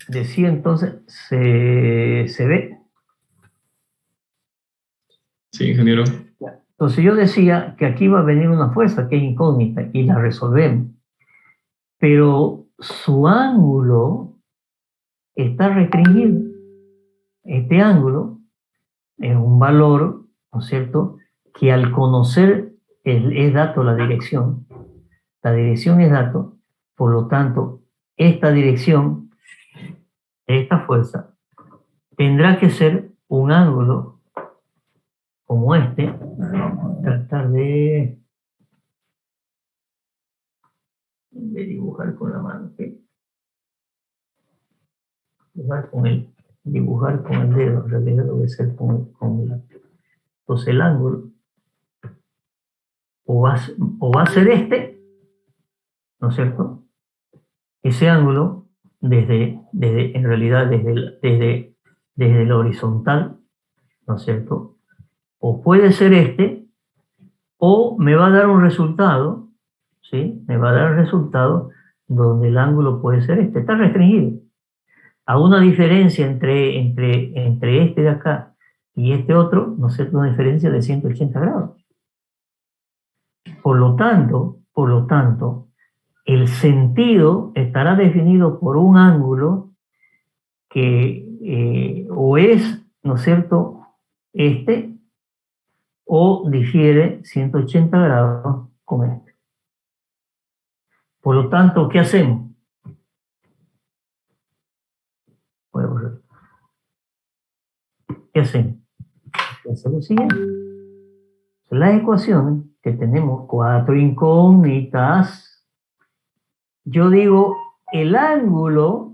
Decía entonces, ¿se ve? Sí, ingeniero. Entonces yo decía que aquí va a venir una fuerza que es incógnita y la resolvemos. Pero su ángulo está restringido. Este ángulo es un valor, ¿no es cierto?, que al conocer es dato la dirección es dato, por lo tanto, esta dirección, esta fuerza, tendrá que ser un ángulo como este. Vamos a tratar de dibujar con la mano, ¿okay? Dibujar con el dedo, en realidad debe ser con la. Entonces el ángulo o va a ser este, ¿no es cierto? Ese ángulo en realidad desde el horizontal, ¿no es cierto? O puede ser este, o me va a dar un resultado, ¿sí? Me va a dar un resultado donde el ángulo puede ser este, está restringido. A una diferencia entre este de acá y este otro, ¿no es cierto? Una diferencia de 180 grados. Por lo tanto, el sentido estará definido por un ángulo que o es, ¿no es cierto?, este, o difiere 180 grados con este. Por lo tanto, ¿qué hacemos? ¿Qué hacemos? Hacemos lo siguiente. Las ecuaciones que tenemos 4 incógnitas, yo digo, el ángulo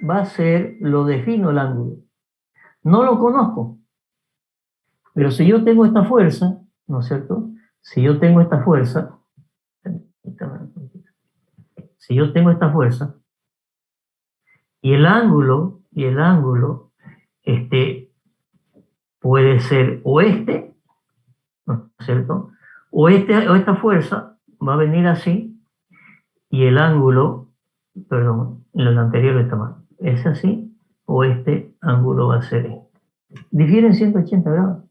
va a ser, lo defino el ángulo. No lo conozco. Pero si yo tengo esta fuerza, ¿no es cierto? Si yo tengo esta fuerza, y el ángulo, puede ser o este, ¿no es cierto? O esta fuerza va a venir así, y el ángulo, perdón, en el anterior está mal, es así, o este ángulo va a ser este. Difieren 180 grados.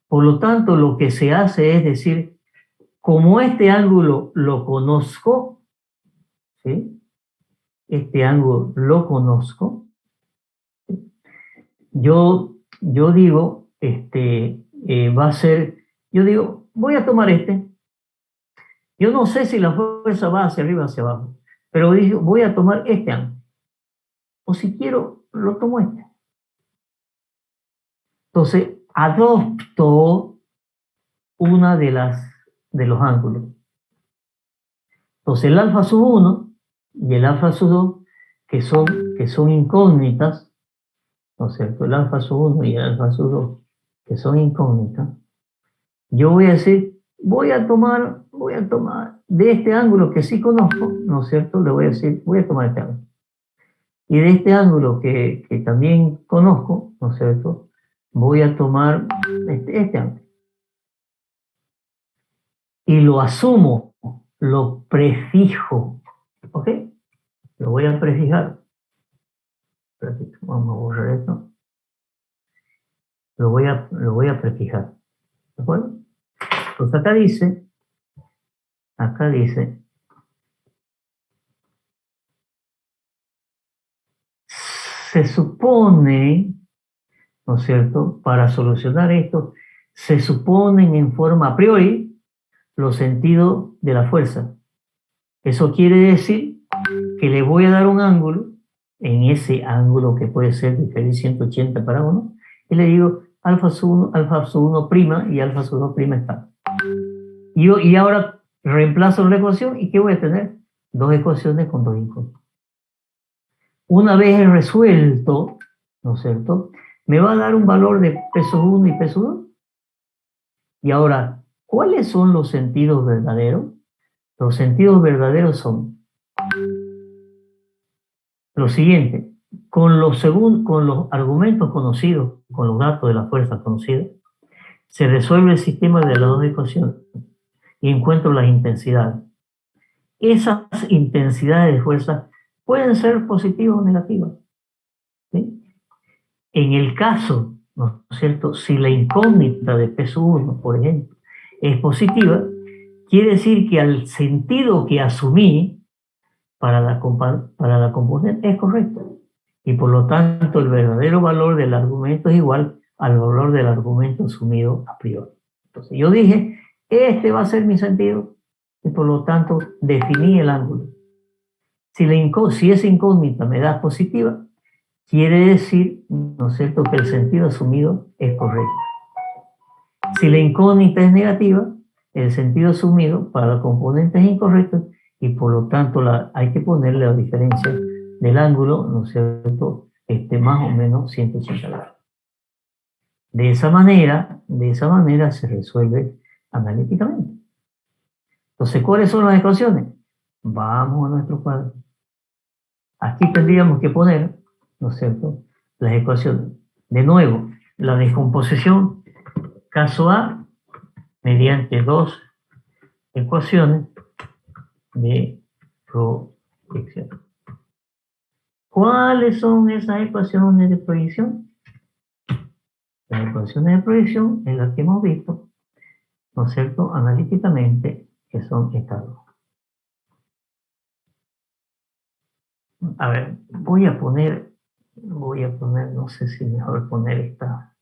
Por lo tanto, lo que se hace es decir, como este ángulo lo conozco, ¿sí? Este ángulo lo conozco, yo digo, va a ser, yo digo, voy a tomar este. Yo no sé si la fuerza va hacia arriba o hacia abajo, pero digo, voy a tomar este ángulo. O si quiero, lo tomo este. Entonces, adopto una de los ángulos. Entonces, el alfa sub 1 y el alfa sub 2, que son incógnitas, ¿no es cierto? El alfa sub 1 y el alfa sub 2, que son incógnitas, yo voy a decir, voy a tomar de este ángulo que sí conozco, ¿no es cierto? Le voy a decir, voy a tomar este ángulo. Y de este ángulo que también conozco, ¿no es cierto?, voy a tomar este ángulo. Y lo asumo, lo prefijo, ¿ok? Lo voy a prefijar. Vamos a borrar esto. Lo voy a prefijar. ¿De acuerdo? Pues acá dice, se supone, ¿no es cierto?, para solucionar esto, se suponen en forma a priori los sentidos de la fuerza. Eso quiere decir que le voy a dar un ángulo, en ese ángulo que puede ser diferir 180 para 1, y le digo alfa sub 1' y alfa sub 2' está. Y ahora reemplazo la ecuación y ¿qué voy a tener? Dos ecuaciones con dos incógnitas. Una vez resuelto, ¿no es cierto?, me va a dar un valor de P sub 1 y P sub 2. Y ahora, ¿cuáles son los sentidos verdaderos? Los sentidos verdaderos son lo siguiente: con los argumentos conocidos, con los datos de la fuerza conocida, se resuelve el sistema de las dos ecuaciones y encuentro las intensidades. Esas intensidades de fuerza pueden ser positivas o negativas, ¿sí? En el caso, ¿no es cierto?, si la incógnita de peso 1, por ejemplo, es positiva, quiere decir que al sentido que asumí para la componente es correcto. Y por lo tanto, el verdadero valor del argumento es igual al valor del argumento asumido a priori. Entonces, yo dije, este va a ser mi sentido, y por lo tanto, definí el ángulo. Si esa incógnita me da positiva, quiere decir, ¿no es cierto?, que el sentido asumido es correcto. Si la incógnita es negativa, el sentido asumido para la componente es incorrecto y por lo tanto hay que ponerle la diferencia del ángulo, ¿no es cierto?, más o menos 180 grados. De esa manera se resuelve analíticamente. Entonces, ¿cuáles son las ecuaciones? Vamos a nuestro cuadro. Aquí tendríamos que poner, ¿no es cierto?, las ecuaciones. De nuevo, la descomposición, caso A, mediante dos ecuaciones de proyección. ¿Cuáles son esas ecuaciones de proyección? Las ecuaciones de proyección es las que hemos visto, ¿no es cierto?, analíticamente, que son estas dos. A ver, voy a poner, no sé si mejor poner esta.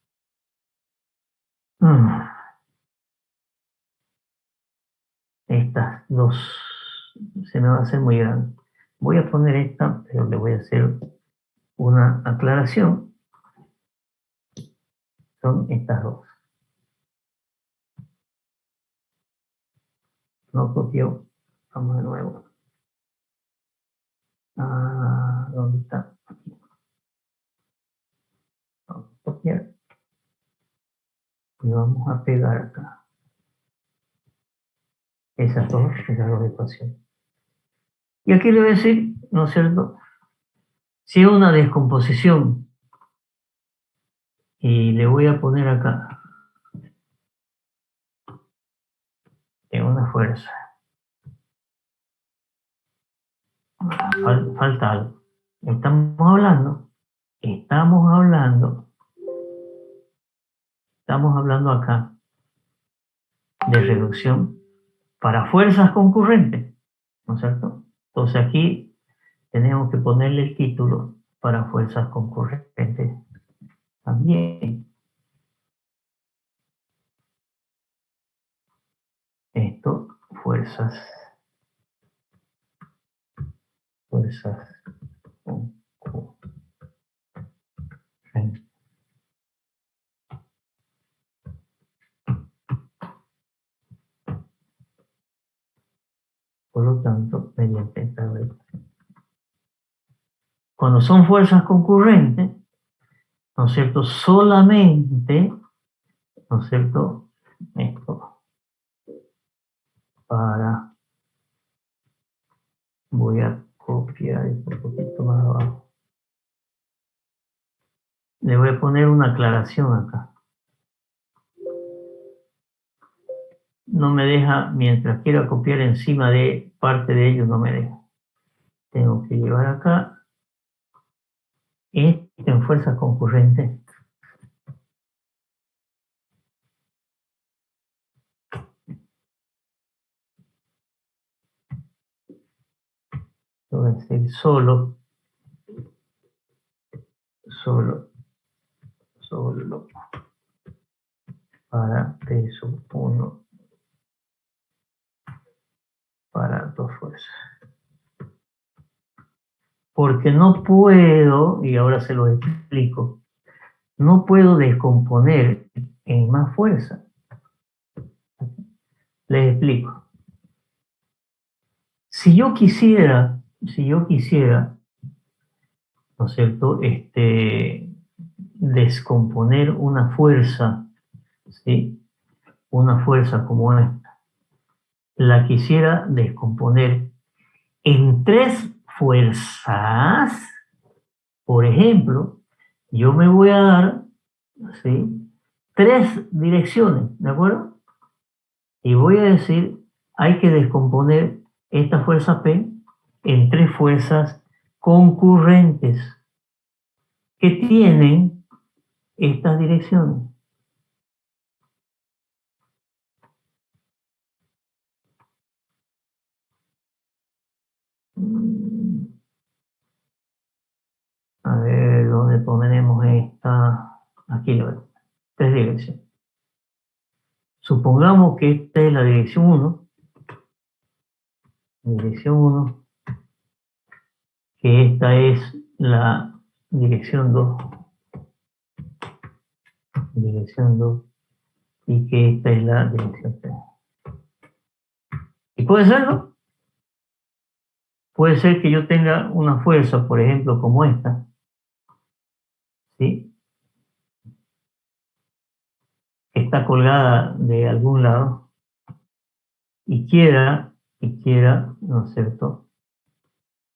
Estas dos se me va a hacer muy grande. Voy a poner esta, pero le voy a hacer una aclaración. Son estas dos. No copió. Vamos de nuevo. ¿Dónde está? Aquí. Vamos a copiar. Y vamos a pegar acá. Esas dos ecuaciones. Y aquí le voy a decir, ¿no es cierto?, si es una descomposición, y le voy a poner acá, en una fuerza. Falta algo. Estamos hablando acá de reducción para fuerzas concurrentes, ¿no es cierto? Entonces aquí tenemos que ponerle el título para fuerzas concurrentes también. Esto, fuerzas concurrentes. Por lo tanto, mediante esta regla. Cuando son fuerzas concurrentes, ¿no es cierto?, solamente, ¿no es cierto?, esto para, voy a copiar esto un poquito más abajo. Le voy a poner una aclaración acá. No me deja, mientras quiera copiar encima de parte de ellos, no me deja. Tengo que llevar acá esto en fuerzas concurrentes. Voy a decir solo para peso 1 para dos fuerzas. Porque no puedo, y ahora se lo explico, no puedo descomponer en más fuerza. Les explico. Si yo quisiera, ¿no es cierto?, descomponer una fuerza, ¿sí?, una fuerza como esta, la quisiera descomponer en tres fuerzas, por ejemplo, yo me voy a dar, ¿sí?, tres direcciones, ¿de acuerdo? Y voy a decir, hay que descomponer esta fuerza P en tres fuerzas concurrentes que tienen estas direcciones. A ver, ¿dónde ponemos esta? Aquí lo veo. 3 direcciones. Supongamos que esta es la dirección 1. Dirección 1. Que esta es la dirección 2. Dirección 2. Y que esta es la dirección 3. ¿Y puede ser, no? Puede ser que yo tenga una fuerza, por ejemplo, como esta, ¿sí? Que está colgada de algún lado y quiera, ¿no es cierto?,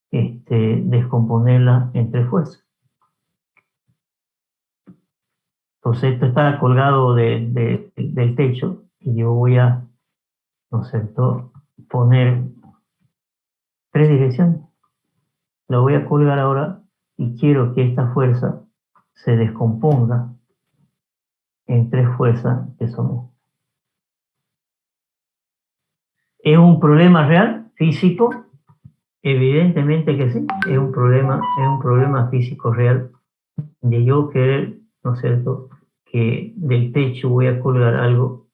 descomponerla en 3 fuerzas. Entonces esto está colgado del techo y yo voy a, ¿no es cierto?, poner 3 direcciones. Lo voy a colgar ahora y quiero que esta fuerza se descomponga en 3 fuerzas que son estas. ¿Es un problema real, físico? Evidentemente que sí, es un problema físico real de yo querer, ¿no es cierto?, que del techo voy a colgar algo,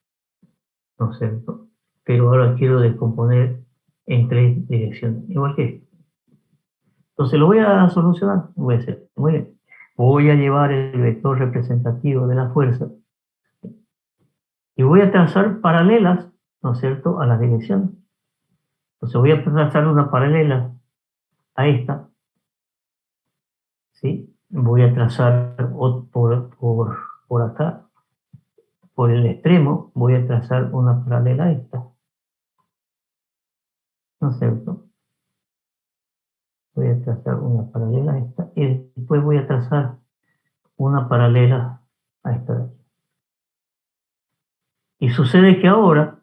¿no es cierto?, pero ahora quiero descomponer en 3 direcciones, igual que esto. Entonces lo voy a solucionar, voy a hacer, muy bien. Voy a llevar el vector representativo de la fuerza y voy a trazar paralelas, ¿no es cierto?, a las direcciones. Entonces voy a trazar una paralela a esta, ¿sí? Voy a trazar por acá, por el extremo, voy a trazar una paralela a esta, ¿no es cierto? Voy a trazar una paralela a esta y después voy a trazar una paralela a esta de aquí. Y sucede que ahora,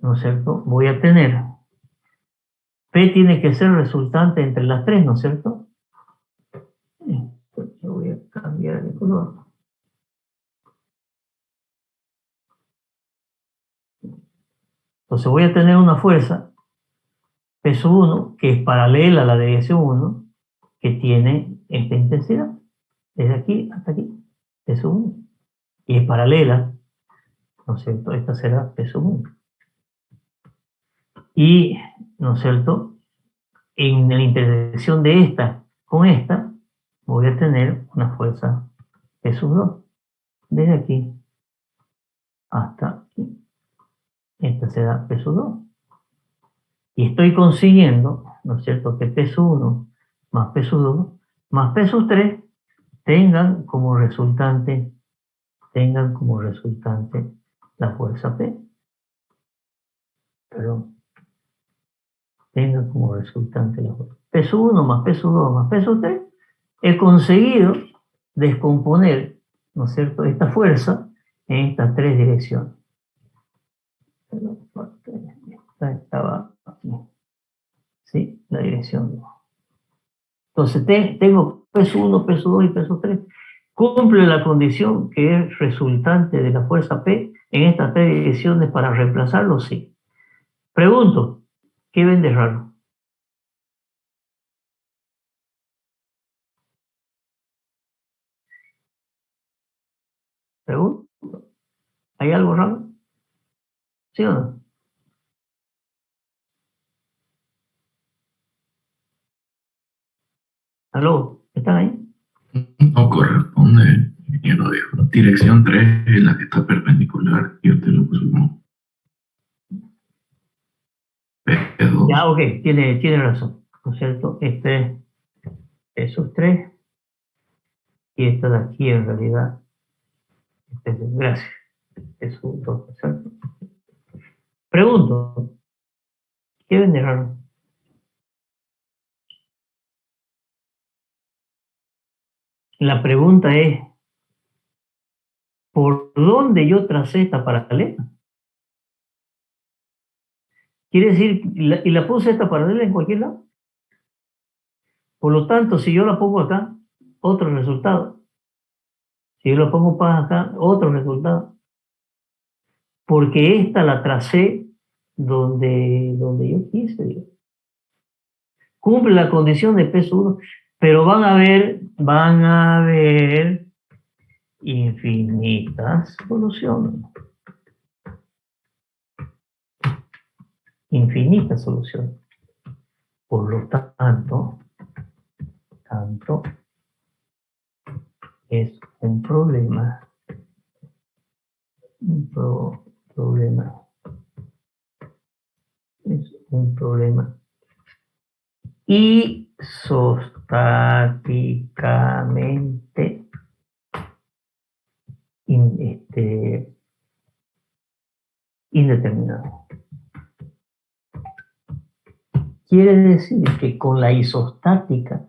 ¿no es cierto?, voy a tener, P tiene que ser resultante entre las 3, ¿no es cierto? Yo voy a cambiar de color. Entonces voy a tener una fuerza, peso 1, que es paralela a la dirección 1, que tiene esta intensidad, desde aquí hasta aquí, peso 1. Y es paralela, ¿no es cierto? Esta será peso 1. Y, ¿no es cierto?, en la intersección de esta con esta, voy a tener una fuerza peso 2, desde aquí hasta aquí. Esta será peso 2. Y estoy consiguiendo, ¿no es cierto?, que peso 1 más peso 2 más peso 3 tengan como resultante la fuerza P. Perdón. Tengan como resultante la fuerza. Peso 1 más peso 2 más peso 3. He conseguido descomponer, ¿no es cierto?, esta fuerza en estas 3 direcciones. Esta estaba aquí. ¿Sí? La dirección 2. Entonces tengo peso 1, peso 2 y peso 3. Cumple la condición que es resultante de la fuerza P en estas 3 direcciones para reemplazarlo, sí. Pregunto, ¿qué ven de raro? Pregunto, ¿hay algo raro? ¿Sí o no? ¿Aló? ¿Están ahí? No corresponde, ingeniero dijo. Dirección 3 es la que está perpendicular y usted lo puso como Ya, P2. ok, tiene razón, ¿no es cierto? Esos 3 y esta de aquí en realidad, gracias, es un 2, ¿no es cierto? Pregunto, ¿qué ven de raro? La pregunta es, ¿por dónde yo tracé esta paralela? Quiere decir, y la puse esta paralela en cualquier lado. Por lo tanto, si yo la pongo acá, otro resultado. Si yo la pongo paz acá, otro resultado. Porque esta la tracé donde yo quise, digo. Cumple la condición de peso 1, pero van a haber infinitas soluciones. Infinitas soluciones. Por lo tanto, es un problema. Problema. Es un problema isostáticamente indeterminado. Quiere decir que con la isostática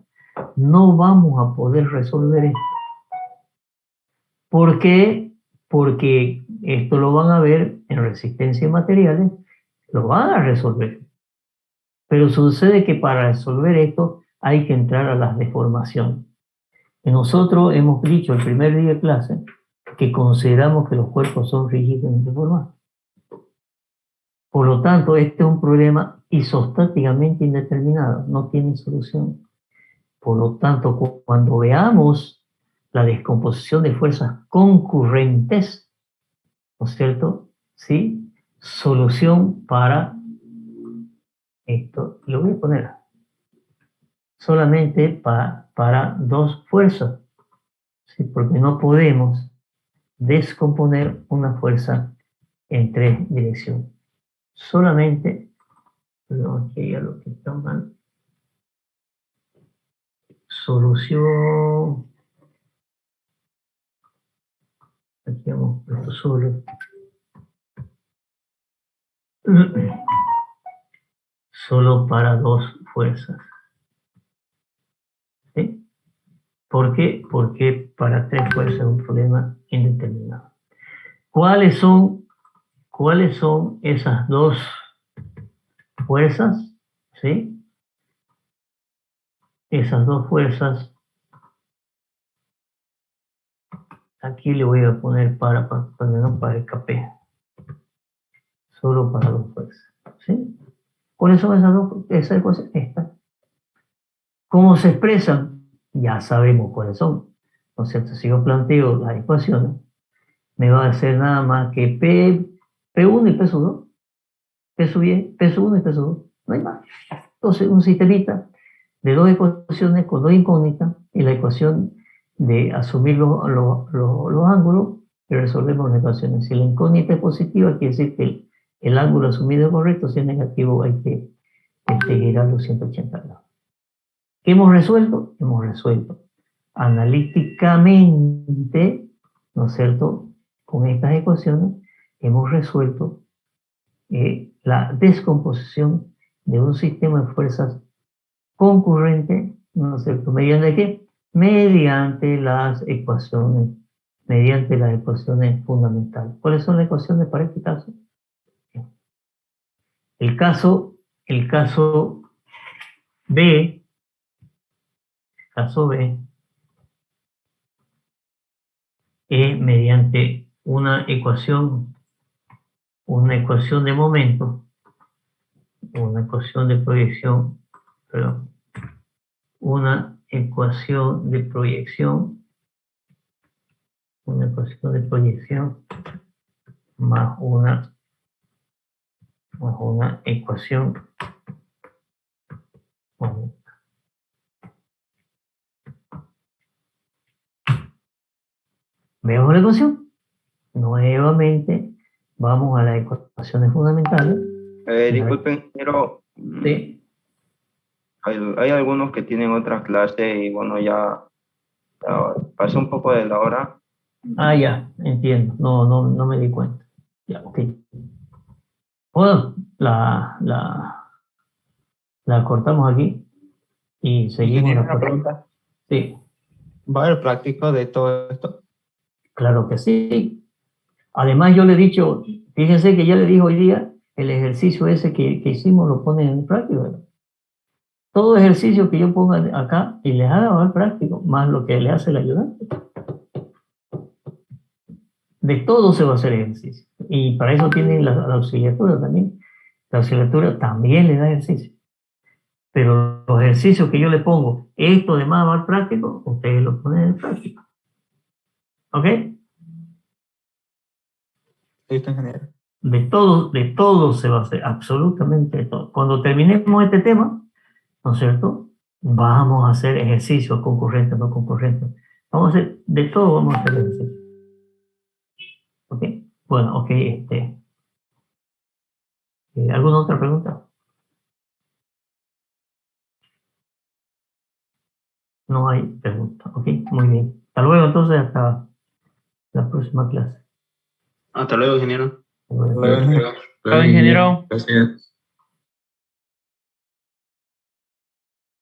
no vamos a poder resolver esto. ¿Por qué? Porque esto lo van a ver en resistencia y materiales, lo van a resolver. Pero sucede que para resolver esto hay que entrar a las deformaciones. Y nosotros hemos dicho el primer día de clase que consideramos que los cuerpos son rígidamente formados. Por lo tanto, este es un problema isostáticamente indeterminado, no tiene solución. Por lo tanto, cuando veamos la descomposición de fuerzas concurrentes, ¿no es cierto? ¿Sí? Solución para esto. Lo voy a poner solamente para dos fuerzas, ¿sí? Porque no podemos descomponer una fuerza en tres direcciones. Solamente, perdón, aquí hay lo que está mal. Solución. Aquí hemos puesto solo. Solo para dos fuerzas. ¿Sí? ¿Por qué? Porque para tres fuerzas es un problema indeterminado. ¿Cuáles son esas dos fuerzas? ¿Sí? Esas dos fuerzas, aquí le voy a poner para no para escape. Solo para dos fuerzas. ¿Sí? ¿Cuáles son esas cosas? Estas. ¿Cómo se expresan? Ya sabemos cuáles son. ¿No es cierto? Si yo planteo las ecuaciones, me va a hacer nada más que P1 y P2, P1 y P2, no hay más. Entonces, un sistemita de dos ecuaciones con dos incógnitas y la ecuación de asumir los ángulos y resolvemos las ecuaciones. Si la incógnita es positiva, quiere decir que el ángulo asumido es correcto, si es negativo hay que girar los 180 grados. ¿Qué hemos resuelto? Hemos resuelto analíticamente, ¿no es cierto? Con estas ecuaciones hemos resuelto la descomposición de un sistema de fuerzas concurrente, ¿no es cierto? ¿Mediante qué? Mediante las ecuaciones fundamentales. ¿Cuáles son las ecuaciones para este caso? El caso B, es mediante una ecuación de momento, una ecuación de proyección, perdón, una ecuación de proyección más una ecuación momento. Vemos la ecuación. Nuevamente vamos a las ecuaciones fundamentales. Disculpen, pero Sí. hay algunos que tienen otras clases y bueno, ya pasó un poco de la hora. Ah, ya, entiendo. No me di cuenta. Ya, ok. Bueno, la cortamos aquí y seguimos Ingeniero, la una pregunta. Sí, ¿Va a haber práctico de todo esto? claro que sí. Además, yo le he dicho, fíjense que ya le dije hoy día, el ejercicio ese que hicimos lo ponen en práctica. todo ejercicio que yo ponga acá y les haga al práctico, más lo que le hace el ayudante. De todo se va a hacer ejercicio. Y para eso tienen la auxiliatura también. La auxiliatura también le da ejercicio. Pero los ejercicios que yo le pongo, esto de más va al práctico, ustedes lo ponen en el práctico. ¿Ok? Listo, ingeniero. De todo se va a hacer, absolutamente de todo. Cuando terminemos este tema, ¿no es cierto? Vamos a hacer ejercicios concurrentes, no concurrentes. Vamos a hacer, de todo vamos a hacer ejercicios. ¿Ok? Bueno, ok, ¿alguna otra pregunta? No hay pregunta. Ok, muy bien. Hasta luego entonces, hasta la próxima clase. Hasta luego, ingeniero. Hasta luego. Luego, ingeniero. Ingeniero. Ingeniero. Gracias.